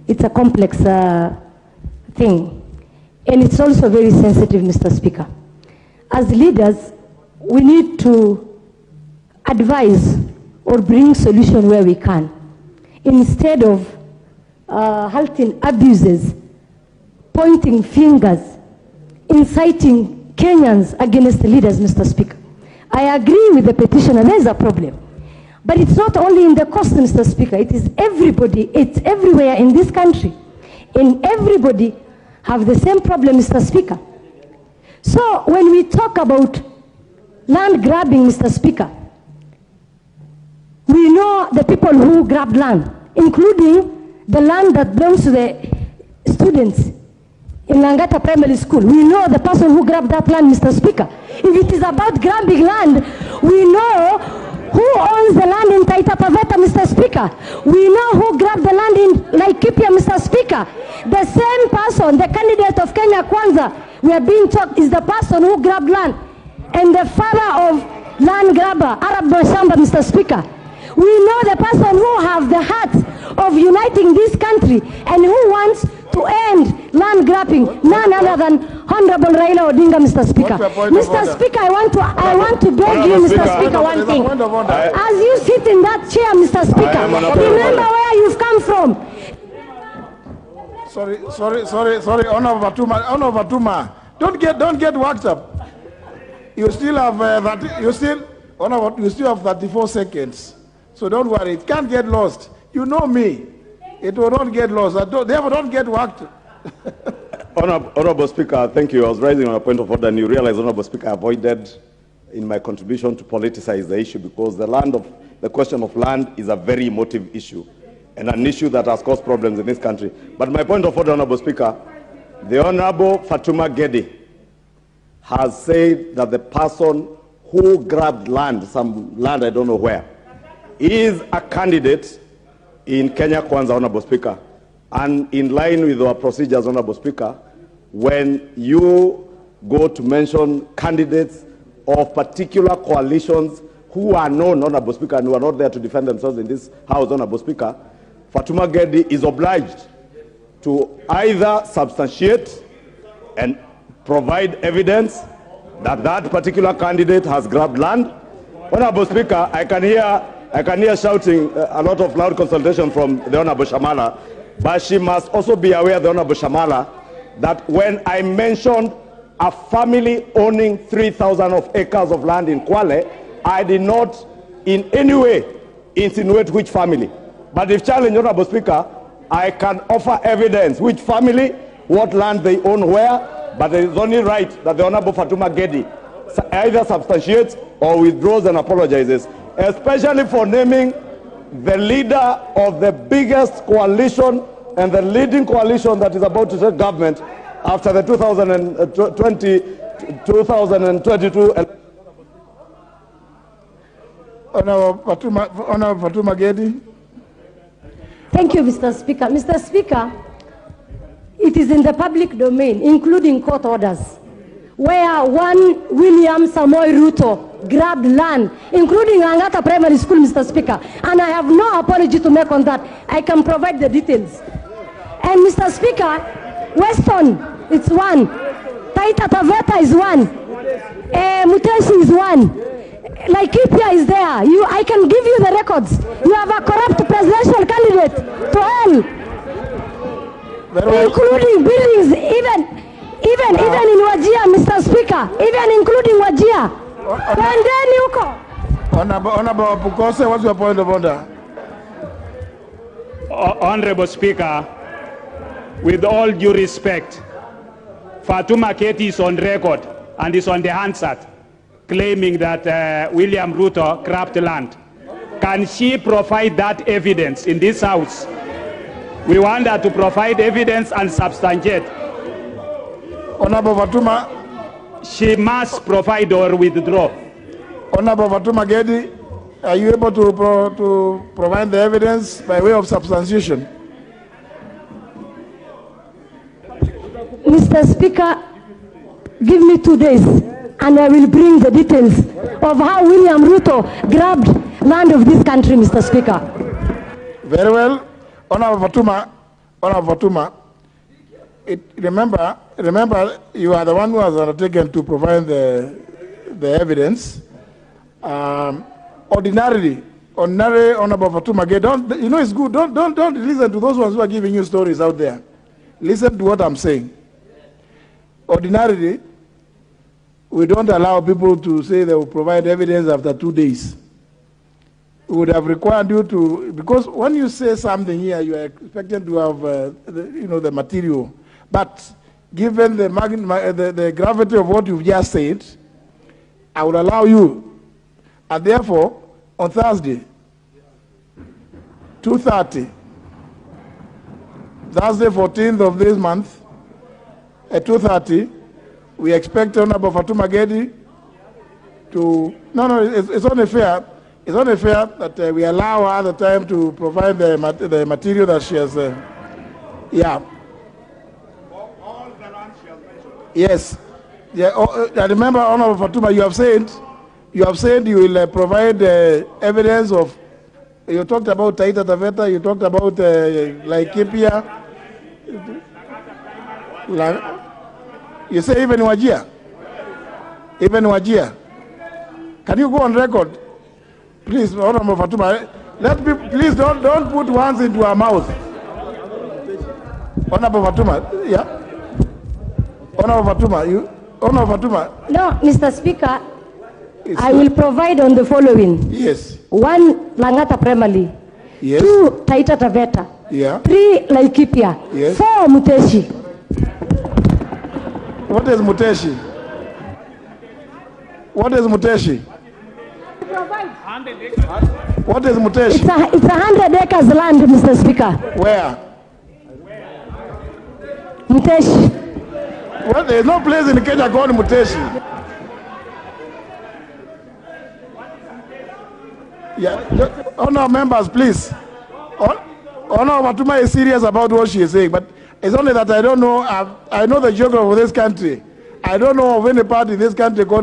it's a complex thing. And it's also very sensitive, Mr. Speaker. As leaders, we need to advise or bring solution where we can, instead of halting abuses, pointing fingers, inciting Kenyans against the leaders, Mr. Speaker. I agree with the petitioner, there is a problem. But it's not only in the coast, Mr. Speaker, it is everybody, it's everywhere in this country. And everybody have the same problem, Mr. Speaker. So when we talk about land grabbing, Mr. Speaker, we know the people who grabbed land, including the land that belongs to the students in Langata Primary School. We know the person who grabbed that land, Mr. Speaker. If it is about grabbing land, we know who owns the land in Taita Taveta, Mr. Speaker. We know who grabbed the land in Laikipia, Mr. Speaker. The same person, the candidate of Kenya Kwanza, we are being told is the person who grabbed land. And the father of land grabber, Arap Mashamba, Mr. Speaker. We know the person who has the heart of uniting this country and who wants to end land grabbing, none other than Honorable Raila Odinga, Mr. Speaker. Mr. Speaker, I want to beg you, Mr. Speaker, one thing. As you sit in that chair, Mr. Speaker, remember where you've come from. Sorry, Hon.Fatuma. Don't get worked up. You still have you still have 34 seconds. So don't worry, it can't get lost. You know me. It will not get lost. Therefore, don't get worked. Honorable Speaker, thank you. I was raising on a point of order, and you realize, Honorable Speaker, I avoided in my contribution to politicize the issue because the question of land is a very emotive issue and an issue that has caused problems in this country. But my point of order, Honorable Speaker, the Honorable Fatuma Gedi has said that the person who grabbed land, some land I don't know where, is a candidate in Kenya Kwanza, Honorable Speaker. And in line with our procedures, Honorable Speaker, when you go to mention candidates of particular coalitions who are known, Honorable Speaker, and who are not there to defend themselves in this House, Honorable Speaker, Fatuma Gedi is obliged to either substantiate and provide evidence that that particular candidate has grabbed land. Honorable Speaker, I can hear shouting a lot of loud consultation from the Honorable Shamala, but she must also be aware, the Honorable Shamala, that when I mentioned a family owning 3,000 acres of land in Kwale, I did not in any way insinuate which family. But if challenged, Honorable Speaker, I can offer evidence which family, what land they own where, but it is only right that the Honorable Fatuma Gedi either substantiates or withdraws and apologizes, especially for naming the leader of the biggest coalition and the leading coalition that is about to take government after the 2022 Honorable Fatuma Gedi. Thank you, Mr. Speaker. Mr. Speaker, it is in the public domain, including court orders, where one William Samoei Ruto grabbed land, including Langata Primary School, Mr. Speaker. And I have no apology to make on that. I can provide the details. And Mr. Speaker, Weston, it's one. Taita Taveta is one. Mutesi is one. Laikipia is there. I can give you the records. You have a corrupt presidential candidate to hell. Including buildings, even in Wajir, Mr. Speaker, even including Wajir. Pendeni huko. Honorable Pukose, what's your point of order? Honorable Speaker, with all due respect, Fatuma Gedi is on record and is on the Hansard claiming that William Ruto grabbed land. Can she provide that evidence in this House? We want her to provide evidence and substantiate. Honorable Fatuma. She must provide or withdraw. Honorable Fatuma Gedi, are you able to provide the evidence by way of substantiation? Mr. Speaker, give me 2 days and I will bring the details of how William Ruto grabbed land of this country, Mr. Speaker. Very well. Honorable Fatuma, Hon.Fatuma, remember, you are the one who has undertaken to provide the evidence. Ordinarily, Hon.Fatuma, you know it's good. Don't listen to those ones who are giving you stories out there. Listen to what I'm saying. Ordinarily, we don't allow people to say they will provide evidence after 2 days. We would have required you to, because when you say something here, you are expected to have, the material. But given the gravity of what you've just said, I would allow you. And therefore, on Thursday, 2:30, Thursday 14th of this month, at 2:30, we expect Hon.Fatuma Gedi to, it's only fair. It's only fair that we allow her the time to provide the material that she has, yeah. All the land she has mentioned. Yes. Yeah. I remember, Hon.Fatuma, you have said you will provide evidence of, you talked about Taita Taveta, you talked about Laikipia. You say even Wajir. Even Wajir. Can you go on record? Please, Hon.Fatuma, please don't put words into our mouth. Hon.Fatuma, yeah? Hon.Fatuma. No, Mr. Speaker, I will provide on the following. Yes. 1, Langata Primary. Yes. 2, Taita Taveta. Yeah. 3, Laikipia. Yes. 4, Muteshi. What is Muteshi? What is Muteshi? What is Muteshi? It's 100 acres land, Mr. Speaker. Where? Muteshi. Well, there is no place in Kenya called Muteshi. Yeah, Honor members, please. Hon.Fatuma is serious about what she is saying, but it's only that I don't know. I know the geography of this country. I don't know of any part in this country called